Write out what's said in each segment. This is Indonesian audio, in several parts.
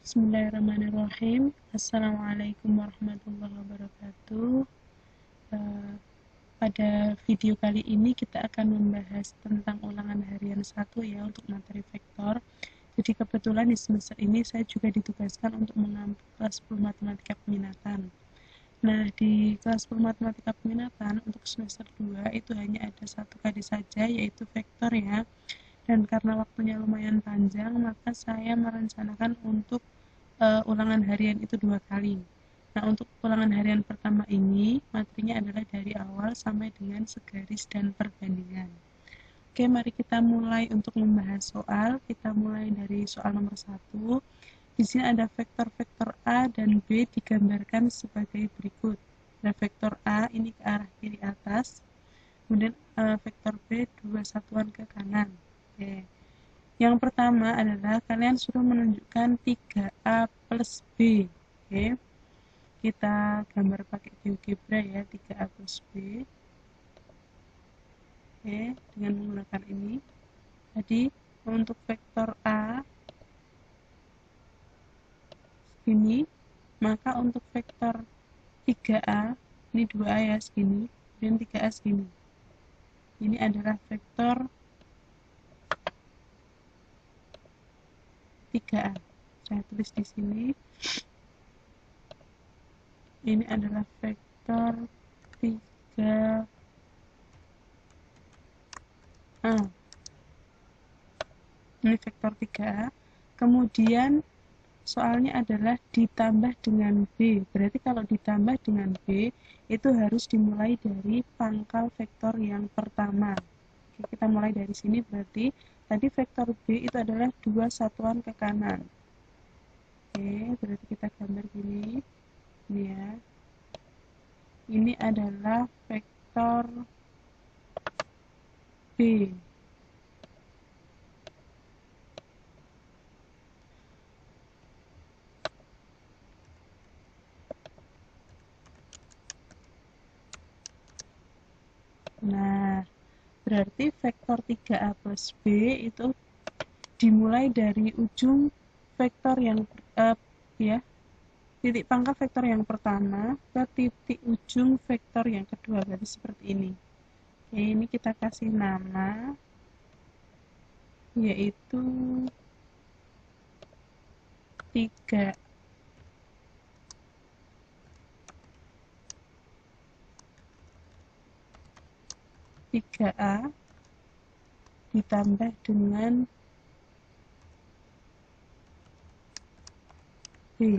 Bismillahirrahmanirrahim. Assalamualaikum warahmatullahi wabarakatuh. Pada video kali ini kita akan membahas tentang ulangan harian 1 ya untuk materi vektor. Jadi kebetulan di semester ini saya juga ditugaskan untuk mengambil kelas 10 matematika peminatan. Nah, di kelas 10 matematika peminatan untuk semester 2 itu hanya ada satu kali saja, yaitu vektor ya. Dan karena waktunya lumayan panjang, maka saya merencanakan untuk ulangan harian itu 2 kali. Nah, untuk ulangan harian pertama ini, materinya adalah dari awal sampai dengan segaris dan perbandingan. Oke, mari kita mulai untuk membahas soal. Kita mulai dari soal nomor 1. Di sini ada vektor-vektor A dan B digambarkan sebagai berikut. Nah, vektor A ini ke arah kiri atas, kemudian vektor B dua satuan ke kanan. Oke. Yang pertama adalah kalian suruh menunjukkan 3A plus B. Oke. Kita gambar pakai GeoGebra ya, 3A plus B. Oke, dengan menggunakan ini. Jadi, untuk vektor A segini, maka untuk vektor 3A, ini 2A ya segini, dan 3A segini. Ini adalah vektor 3A. Saya tulis di sini. Ini adalah vektor 3A. Ini vektor 3A. Kemudian soalnya adalah ditambah dengan B. Berarti kalau ditambah dengan B, itu harus dimulai dari pangkal vektor yang pertama. Oke, kita mulai dari sini, berarti tadi vektor B itu adalah 2 satuan ke kanan. Oke, berarti kita gambar gini. Ini ya. Ini adalah vektor B. Nah, berarti vektor 3A plus B itu dimulai dari ujung vektor yang titik pangkal vektor yang pertama ke titik ujung vektor yang kedua, berarti seperti ini. Oke, ini kita kasih nama yaitu 3A ditambah dengan B.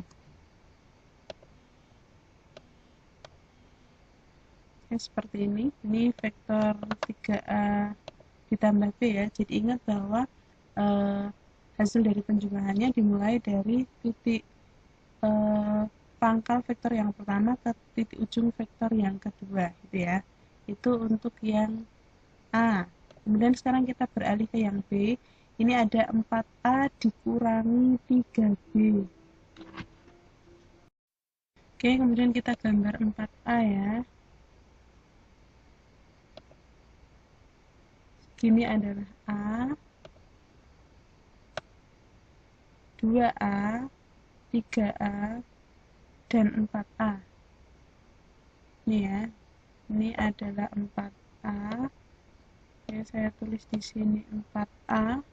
Oke, seperti ini vektor 3A ditambah B ya. Jadi ingat bahwa hasil dari penjumlahannya dimulai dari titik pangkal vektor yang pertama ke titik ujung vektor yang kedua gitu ya. Itu untuk yang A. Kemudian sekarang kita beralih ke yang B. Ini ada 4A dikurangi 3B. Oke, kemudian kita gambar 4A ya. Ini adalah A, 2A, 3A, dan 4A. Ini ya. Ini adalah 4A. Oke, saya tulis di sini 4A.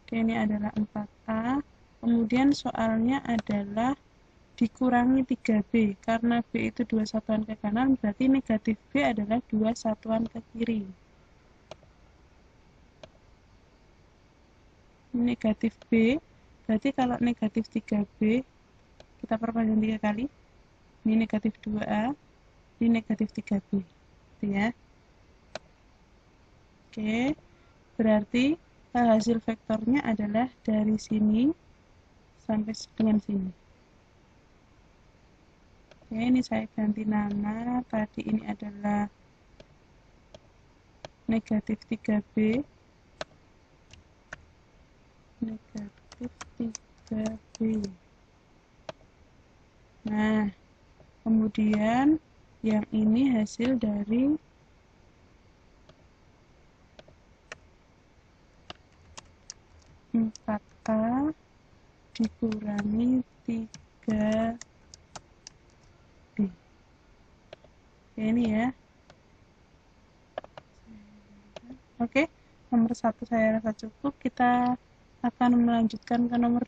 Oke, ini adalah 4A. Kemudian soalnya adalah dikurangi 3B. Karena B itu 2 satuan ke kanan, berarti negatif B adalah 2 satuan ke kiri. Negatif B, berarti kalau negatif 3B, kita perpanjang 3 kali. Ini negatif 2A, ini negatif 3B. Gitu ya. Oke, berarti hasil vektornya adalah dari sini sampai dengan sini. Oke, ini saya ganti nama. Tadi ini adalah negatif 3B. Negatif 3B. Nah, kemudian yang ini hasil dari 4K dikurangi 3B. Ini ya. Oke, nomor 1 saya rasa cukup. Kita akan melanjutkan ke nomor.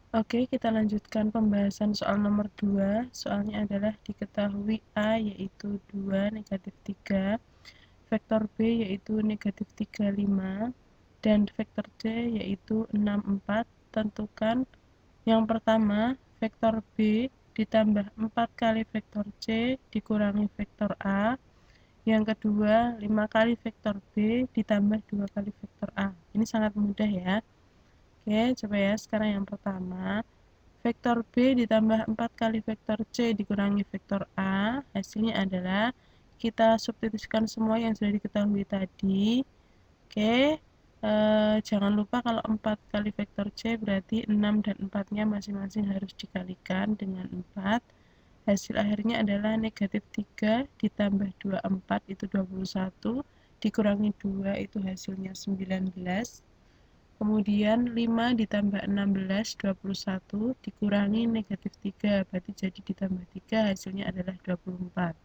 Oke, kita lanjutkan pembahasan soal nomor 2. Soalnya adalah diketahui A yaitu 2 negatif 3, vektor B yaitu negatif 3, 5, dan vektor C yaitu 6, 4. Tentukan yang pertama, vektor B ditambah 4 kali vektor C dikurangi vektor A. Yang kedua, 5 kali vektor B ditambah 2 kali vektor A. Ini sangat mudah ya. Oke, coba ya. Sekarang yang pertama, vektor B ditambah 4 kali vektor C dikurangi vektor A, hasilnya adalah kita substitusikan semua yang sudah diketahui tadi. Oke, jangan lupa kalau 4 kali vektor C berarti 6 dan 4-nya masing-masing harus dikalikan dengan 4. Hasil akhirnya adalah negatif 3 ditambah 24 itu 21, dikurangi 2 itu hasilnya 19. Kemudian 5 ditambah 16, 21, dikurangi negatif 3, berarti jadi ditambah 3, hasilnya adalah 24.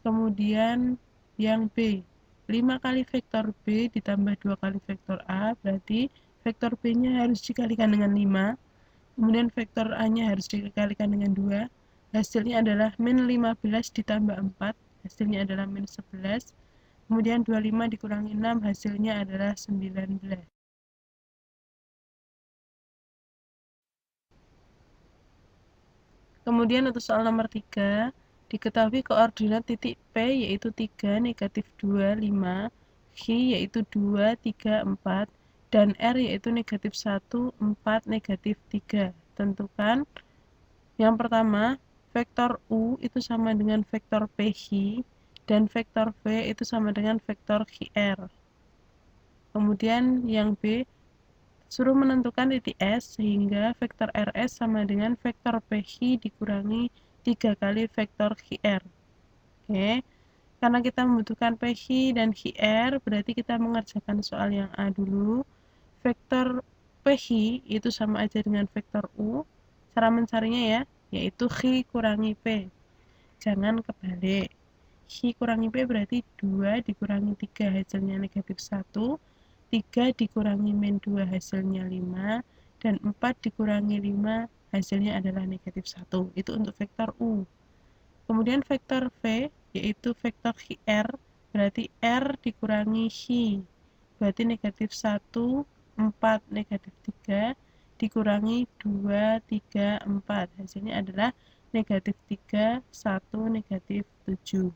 Kemudian yang B, 5 kali vektor B ditambah 2 kali vektor A, berarti vektor B-nya harus dikalikan dengan 5, kemudian vektor A-nya harus dikalikan dengan 2, hasilnya adalah min 15 ditambah 4, hasilnya adalah min 11, kemudian 25 dikurangi 6, hasilnya adalah 19. Kemudian untuk soal nomor 3, diketahui koordinat titik P yaitu 3, negatif 2, 5, Q yaitu 2, 3, 4, dan R yaitu negatif 1, 4, negatif 3. Tentukan yang pertama, vektor U itu sama dengan vektor PQ, dan vektor V itu sama dengan vektor QR. Kemudian yang B, suruh menentukan titik S sehingga vektor RS sama dengan vektor PQ dikurangi 3 kali vektor QR. Oke, karena kita membutuhkan PQ dan QR, berarti kita mengerjakan soal yang A dulu. Vektor PQ itu sama aja dengan vektor U. Cara mencarinya ya, yaitu Q kurangi P. Jangan kebalik. Q kurangi P berarti 2 dikurangi 3 hasilnya negatif 1. 3 dikurangi min 2 hasilnya 5, dan 4 dikurangi 5 hasilnya adalah negatif 1. Itu untuk vektor U. Kemudian vektor V yaitu vektor QR, berarti R dikurangi Q, berarti negatif 1, 4, negatif 3, dikurangi 2, 3, 4. Hasilnya adalah negatif 3, 1, negatif 7.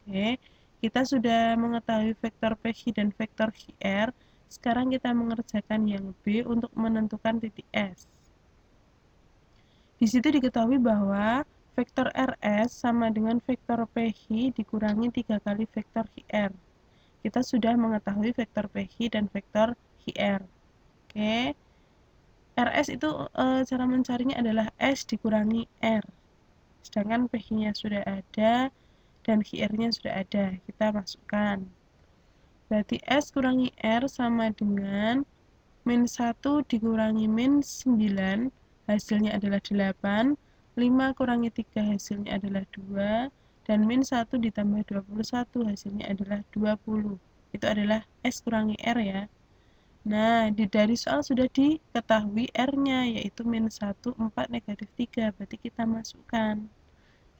Oke, kita sudah mengetahui vektor PQ dan vektor QR. Sekarang kita mengerjakan yang B untuk menentukan titik S. Di situ diketahui bahwa vektor RS sama dengan vektor PQ dikurangi 3 kali vektor QR. Kita sudah mengetahui vektor PQ dan vektor QR. Oke, RS itu cara mencarinya adalah S dikurangi R. Sedangkan PQ-nya sudah ada dan QR-nya sudah ada. Kita masukkan. Berarti S kurangi R sama dengan min 1 dikurangi min 9, hasilnya adalah 8, 5 kurangi 3 hasilnya adalah 2, dan min 1 ditambah 21 hasilnya adalah 20. Itu adalah S kurangi R ya. Nah, dari soal sudah diketahui R-nya, yaitu min 1, 4, negatif 3, berarti kita masukkan.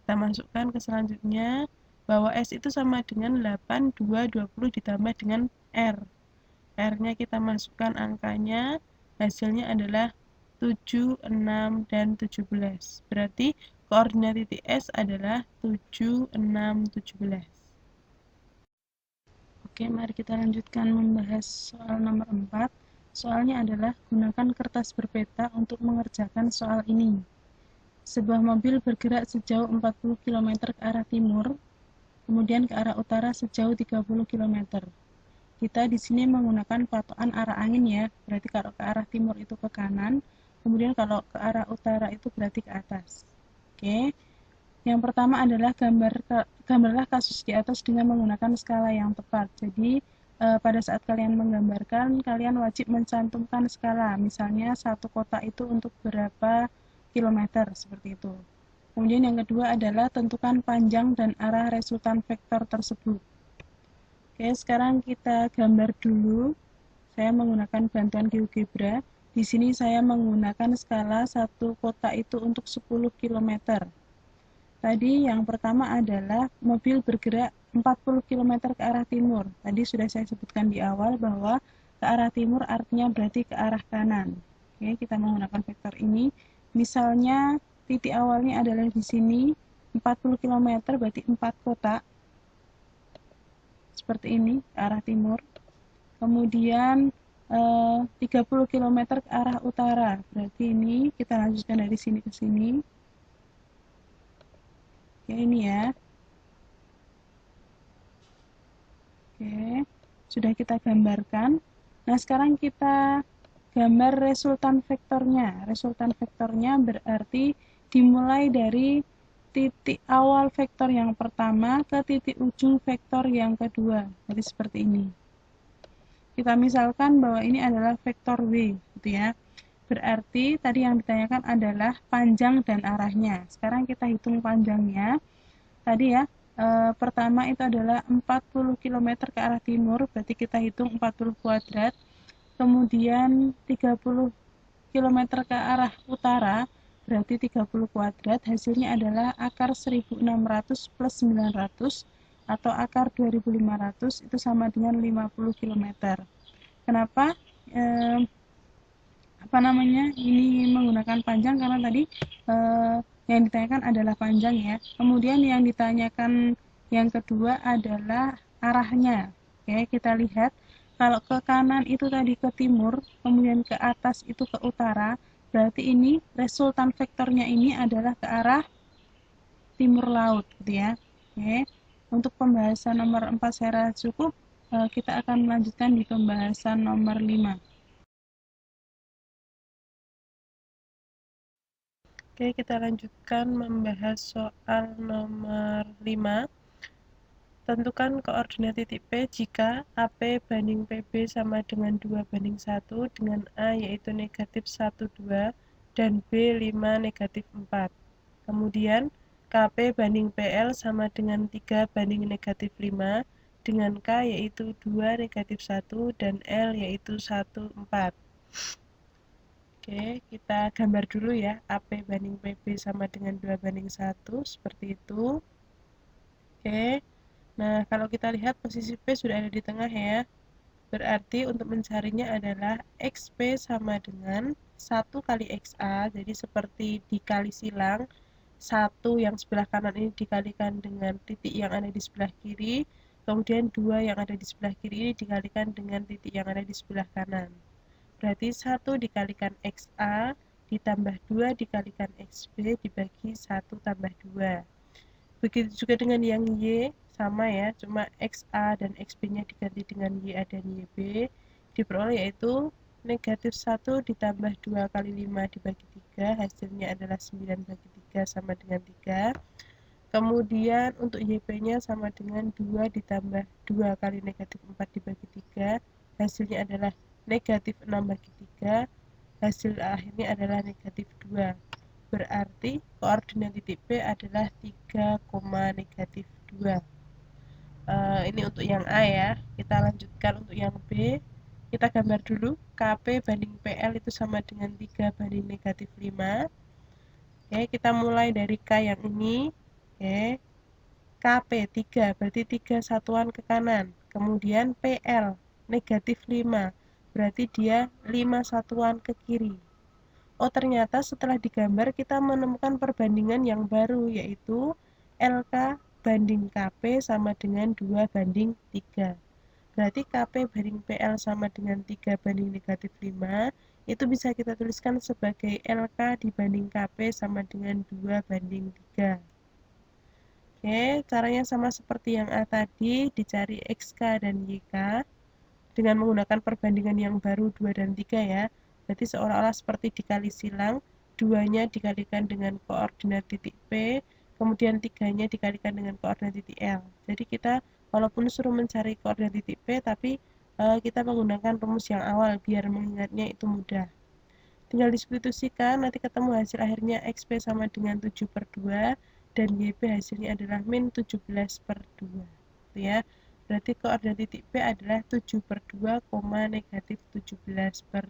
Kita masukkan ke selanjutnya, bahwa S itu sama dengan 8, 2, 20 ditambah dengan R. R-nya kita masukkan angkanya, hasilnya adalah 7, 6, dan 17. Berarti koordinat titik S adalah 7, 6, 17. Oke, mari kita lanjutkan membahas soal nomor 4. Soalnya adalah gunakan kertas berpeta untuk mengerjakan soal ini. Sebuah mobil bergerak sejauh 40 km ke arah timur, kemudian ke arah utara sejauh 30 km. Kita di sini menggunakan patokan arah angin ya, berarti kalau ke arah timur itu ke kanan, kemudian kalau ke arah utara itu berarti ke atas. Oke, Yang pertama adalah gambarlah kasus di atas dengan menggunakan skala yang tepat. Jadi pada saat kalian menggambarkan, kalian wajib mencantumkan skala. Misalnya satu kotak itu untuk berapa kilometer, seperti itu. Kemudian yang kedua adalah tentukan panjang dan arah resultan vektor tersebut. Oke, sekarang kita gambar dulu. Saya menggunakan bantuan GeoGebra. Di sini saya menggunakan skala satu kotak itu untuk 10 km. Tadi yang pertama adalah mobil bergerak 40 km ke arah timur. Tadi sudah saya sebutkan di awal bahwa ke arah timur artinya berarti ke arah kanan. Oke, kita menggunakan vektor ini. Misalnya titik awalnya adalah di sini 40 km berarti 4 kotak. Seperti ini ke arah timur. Kemudian 30 km ke arah utara. Berarti ini kita lanjutkan dari sini ke sini. Oke, ini ya. Oke, sudah kita gambarkan. Nah, sekarang kita gambar resultan vektornya. Resultan vektornya berarti dimulai dari titik awal vektor yang pertama ke titik ujung vektor yang kedua. Jadi seperti ini. Kita misalkan bahwa ini adalah vektor W, gitu ya. Berarti tadi yang ditanyakan adalah panjang dan arahnya. Sekarang kita hitung panjangnya. Tadi ya, pertama itu adalah 40 km ke arah timur, berarti kita hitung 40 kuadrat. Kemudian 30 km ke arah utara, berarti 30 kuadrat. Hasilnya adalah akar 1600 plus 900 atau akar 2500 itu sama dengan 50 km. Kenapa ini menggunakan panjang? Karena tadi yang ditanyakan adalah panjang ya. Kemudian yang ditanyakan yang kedua adalah arahnya. Oke, kita lihat kalau ke kanan itu tadi ke timur, kemudian ke atas itu ke utara, berarti ini resultan vektornya ini adalah ke arah timur laut, gitu ya. Oke. Untuk pembahasan nomor 4 saya rasa cukup. Kita akan melanjutkan di pembahasan nomor 5. Oke, kita lanjutkan membahas soal nomor 5. Tentukan koordinat titik P jika AP banding PB sama dengan 2:1 dengan A yaitu negatif 1, 2 dan B 5, negatif 4. Kemudian KP banding PL sama dengan 3 banding negatif 5 dengan K yaitu 2, negatif 1 dan L yaitu 1, 4. Oke, kita gambar dulu ya. AP banding PB sama dengan 2:1, seperti itu. Oke, nah kalau kita lihat posisi P sudah ada di tengah ya. Berarti untuk mencarinya adalah XP sama dengan 1 kali XA. Jadi seperti dikali silang. 1 yang sebelah kanan ini dikalikan dengan titik yang ada di sebelah kiri. Kemudian 2 yang ada di sebelah kiri ini dikalikan dengan titik yang ada di sebelah kanan. Berarti 1 dikalikan XA ditambah 2 dikalikan XB dibagi 1 tambah 2. Begitu juga dengan yang Y, sama ya, cuma XA dan XB-nya diganti dengan YA dan YB. Diperoleh yaitu negatif 1 ditambah 2 kali 5 dibagi 3, hasilnya adalah 9 bagi 3 sama dengan 3. Kemudian untuk YB-nya sama dengan 2 ditambah 2 kali negatif 4 dibagi 3, hasilnya adalah negatif 6 bagi 3, hasil akhirnya adalah negatif 2. Berarti koordinat titik P adalah 3, negatif 2. Ini untuk yang A ya. Kita lanjutkan untuk yang B. Kita gambar dulu. KP banding PL itu sama dengan 3 banding negatif 5. Oke, kita mulai dari K yang ini. Oke. KP 3 berarti 3 satuan ke kanan. Kemudian PL negatif 5 berarti dia 5 satuan ke kiri. Oh, ternyata setelah digambar kita menemukan perbandingan yang baru, yaitu LK banding KP sama dengan 2:3. Berarti KP banding PL sama dengan 3 banding negatif 5, itu bisa kita tuliskan sebagai LK dibanding KP sama dengan 2:3. Oke, caranya sama seperti yang A tadi, dicari XK dan YK dengan menggunakan perbandingan yang baru 2 dan 3 ya. Berarti seolah-olah seperti dikali silang, 2-nya dikalikan dengan koordinat titik P, kemudian 3-nya dikalikan dengan koordinat titik L. Jadi kita walaupun suruh mencari koordinat titik P, tapi kita menggunakan rumus yang awal biar mengingatnya itu mudah. Tinggal disubstitusikan, nanti ketemu hasil akhirnya XP sama dengan 7/2, dan YP hasilnya adalah min 17/2. Gitu ya. Berarti koordinat titik P adalah 7/2, negatif 17/2.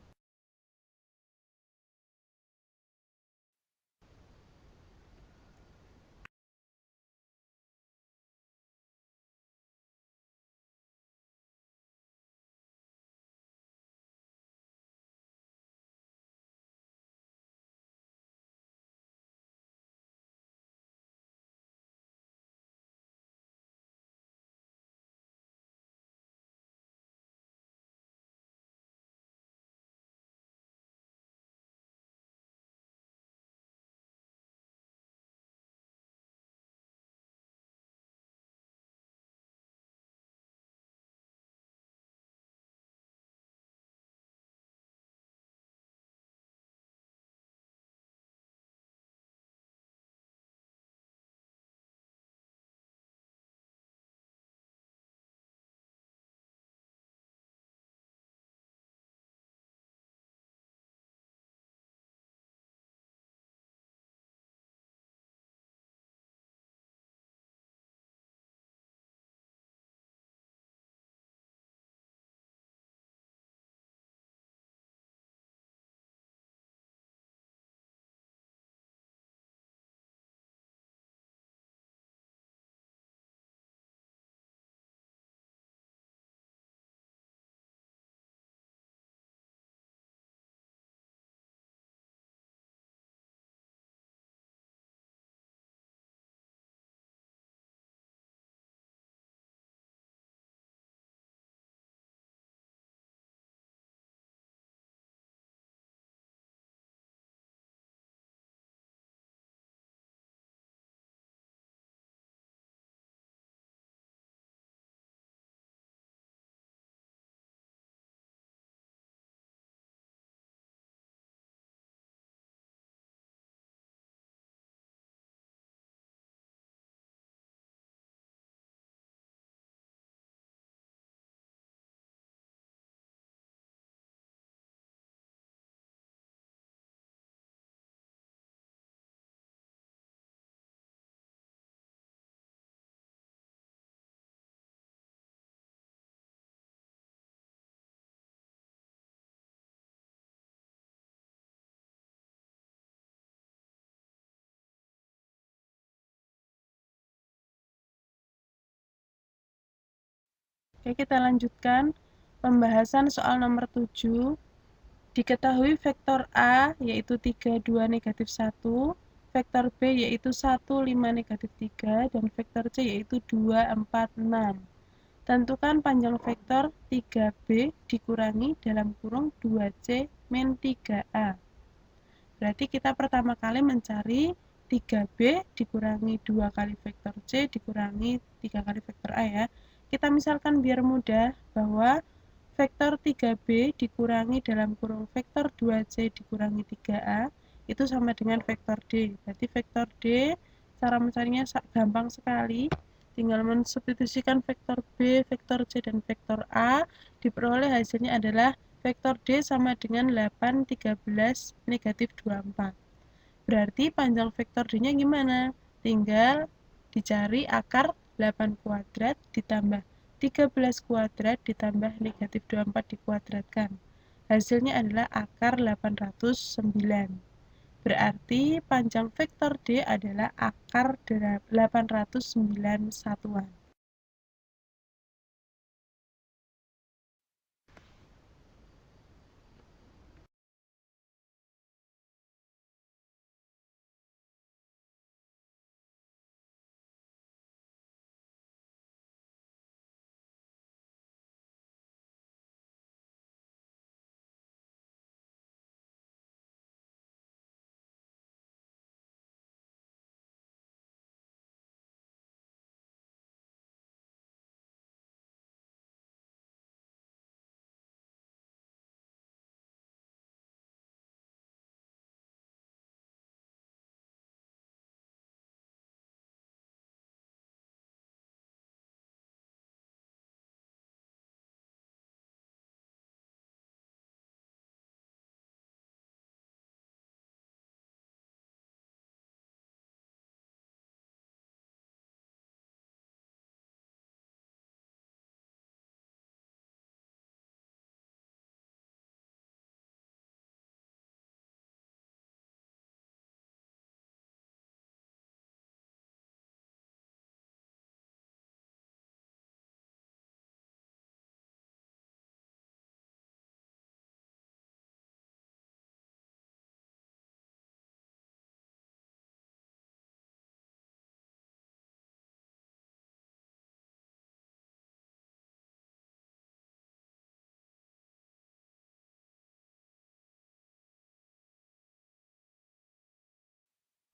Oke, kita lanjutkan pembahasan soal nomor 7. Diketahui vektor A yaitu 3, 2, negatif 1, vektor B yaitu 1, 5, negatif 3, dan vektor C yaitu 2, 4, 6. Tentukan panjang vektor 3B dikurangi dalam kurung 2C min 3A. Berarti kita pertama kali mencari 3B dikurangi 2 kali vektor C dikurangi 3 kali vektor A ya. Kita misalkan biar mudah bahwa vektor 3B dikurangi dalam kurung vektor 2C dikurangi 3A itu sama dengan vektor D. Berarti vektor D cara mencarinya gampang sekali. Tinggal mensubstitusikan vektor B, vektor C, dan vektor A. Diperoleh hasilnya adalah vektor D sama dengan 8, 13, negatif 24. Berarti panjang vektor D-nya gimana? Tinggal dicari akar 8 kuadrat ditambah 13 kuadrat ditambah negatif 24 dikuadratkan. Hasilnya adalah akar 809. Berarti panjang vektor D adalah akar 809 satuan.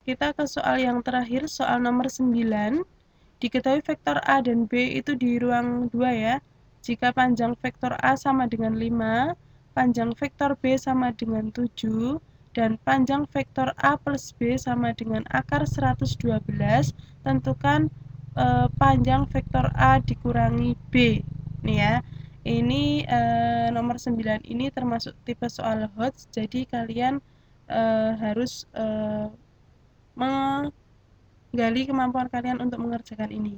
Kita ke soal yang terakhir, soal nomor 9. Diketahui vektor A dan B itu di ruang 2 ya. Jika panjang vektor A sama dengan 5, panjang vektor B sama dengan 7, dan panjang vektor A plus B sama dengan akar 112, tentukan panjang vektor A dikurangi B. Nih ya, ini nomor 9 ini termasuk tipe soal HOTS, jadi kalian harus menggali kemampuan kalian untuk mengerjakan ini.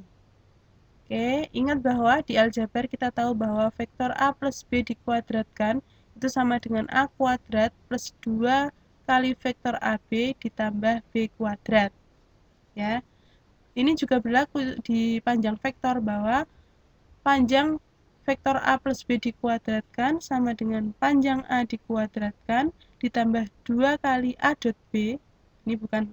Oke, ingat bahwa di aljabar kita tahu bahwa vektor A plus B dikuadratkan itu sama dengan A kuadrat plus 2 kali vektor AB ditambah B kuadrat. Ya, ini juga berlaku di panjang vektor bahwa panjang vektor A plus B dikuadratkan sama dengan panjang A dikuadratkan ditambah 2 kali A dot B. Ini bukan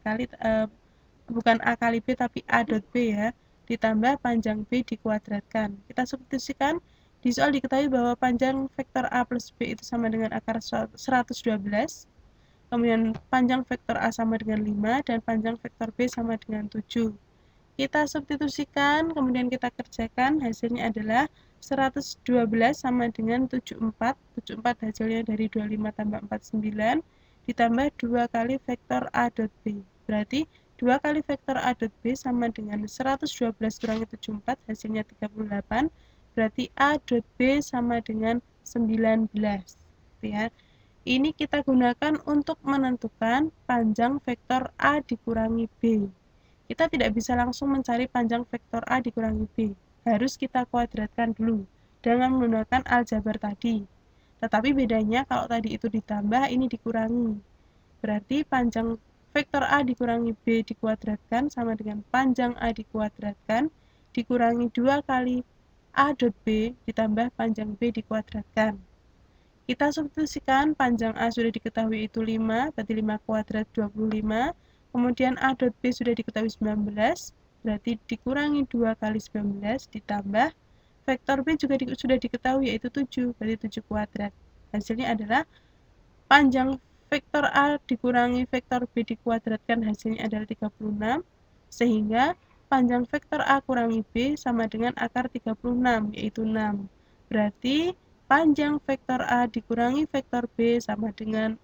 A kali B tapi A dot B ya, ditambah panjang B dikuadratkan. Kita substitusikan, di soal diketahui bahwa panjang vektor A plus B itu sama dengan akar 112, kemudian panjang vektor A sama dengan 5, dan panjang vektor B sama dengan 7. Kita substitusikan, kemudian kita kerjakan, hasilnya adalah 112 sama dengan 74. 74 hasilnya dari 25 tambah 49, ditambah 2 kali vektor A dot B. Berarti 2 kali vektor A dot B sama dengan 112 kurangi 74, hasilnya 38. Berarti A dot B sama dengan 19. Ya. Ini kita gunakan untuk menentukan panjang vektor A dikurangi B. Kita tidak bisa langsung mencari panjang vektor A dikurangi B. Harus kita kuadratkan dulu dengan menggunakan aljabar tadi. Tetapi bedanya kalau tadi itu ditambah, ini dikurangi. Berarti panjang vektor A dikurangi B dikuadratkan sama dengan panjang A dikuadratkan dikurangi 2 kali A dot B ditambah panjang B dikuadratkan. Kita substitusikan, panjang A sudah diketahui itu 5, berarti 5 kuadrat 25. Kemudian A dot B sudah diketahui 19, berarti dikurangi 2 kali 19 ditambah vektor B juga sudah diketahui yaitu 7, berarti 7 kuadrat. Hasilnya adalah panjang vektor A dikurangi vektor B dikuadratkan, hasilnya adalah 36, sehingga panjang vektor A kurangi B sama dengan akar 36, yaitu 6. Berarti panjang vektor A dikurangi vektor B sama dengan